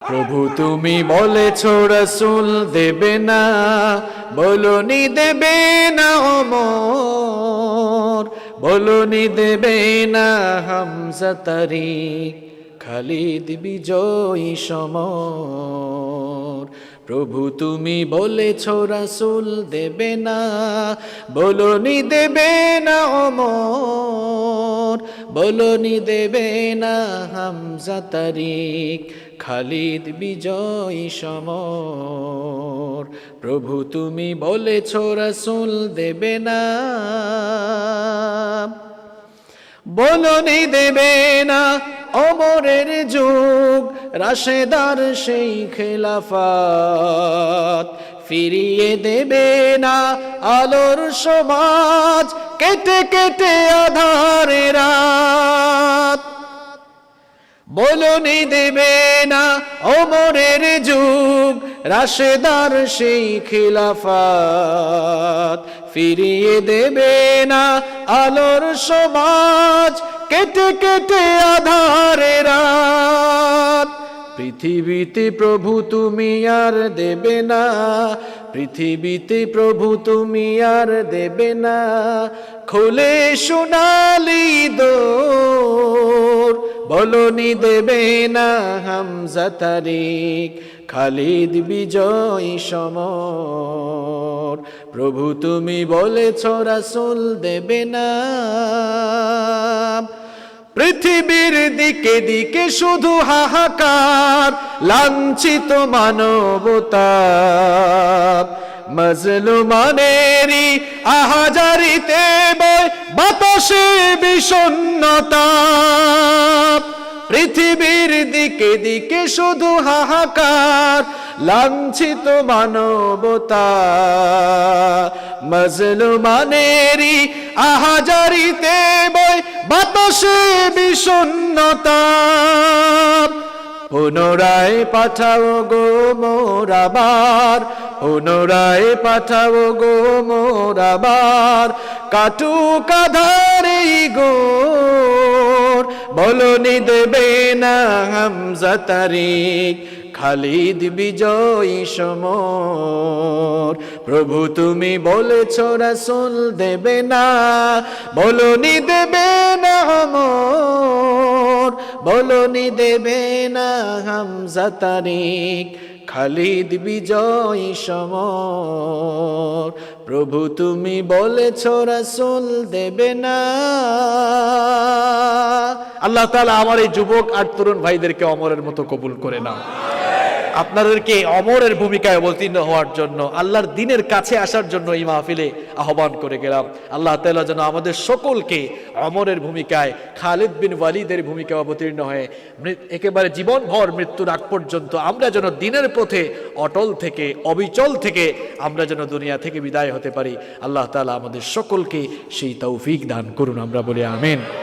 প্রভু তুমি বলেছ রাসূল দেবে না, বলনি দেবে না ওমর, বলনি দেবে না হামজা তারিক, খালিদ বিজয়ী সমর। প্রভু তুমি বলেছ রাসূল দেবে না, বলনি দেবে না ওমর, বলনি দেবে না হামজা তারিক, খালিদ বিজয়ী সমর। প্রভু তুমি বলেছ রাসূল দেবে না, বলনি দেবে না ওমরের যুগ, রাশেদার সেই খেলাফত, ফিরিয়ে দেবে না আলোর সমাজ, কেটে কেটে আধারে রাত। বলনি দেবে না ওমরের যুগ, রাশেদার সেই খিলাফত, ফিরিয়ে দেবে না আলোর সমাজ, কেটে কেটে আধারে রাত। পৃথিবীতে প্রভু তুমি আর দেবে না, পৃথিবীতে প্রভু তুমি আর দেবে না, খুলে সোনালি দোর, বলনি দেবে না হামজা তারিক, খালিদ বিজয়ী সমর। প্রভু তুমি বলেছ রাসূল দেবে না, পৃথিবীর দিকে দিকে শুধু হাহাকার, লাঞ্ছিত মানবতা, মাজলুমানেরই আহাজারিতে বয় বাতাসে বিষণ্ণতা। পৃথিবীর দিকে দিকে শুধু হাহাকার, লাঞ্ছিত মানবতা, মাজলুমানেরই আহাজারিতে বয় বাতাসে বিষণ্ণতা। পুনরায় পাঠাও গো মোর আবার, পুনরায় পাঠাও গো মোর আবার, কাটুক আধারে গোর, বলনি দেবে না হামজা তারিক, খালিদ বিজয়ী সমর। প্রভু তুমি বলেছ রাসূল দেবে না, বলনি দেবে না ওমর, বলনি দেবে না হামজা তারিক, খালিদ বিজয়ী সমর। প্রভু তুমি বলেছ রাসূল দেবে না। আল্লাহ তাআলা আমার এই যুবক আর তরুণ ভাইদেরকে অমরের মতো কবুল করে নাও। আপনাদেরকে অমরের ভূমিকায় অবতীর্ণ হওয়ার জন্য, আল্লাহর দ্বীনের কাছে আসার জন্য এই মাহফিলে আহ্বান করে গেলাম। আল্লাহ তাআলা যেন আমাদের সকলকে অমরের ভূমিকায়, খালিদ বিন ওয়ালিদের ভূমিকায় অবতীর্ণ হয়ে একেবারে জীবনভর মৃত্যুর আগ পর্যন্ত আমরা যেন দ্বীনের পথে অটল থেকে, অবিচল থেকে আমরা যেন দুনিয়া থেকে বিদায় হতে পারি। আল্লাহ তাআলা আমাদের সকলকে সেই তৌফিক দান করুন, আমরা বলি আমিন।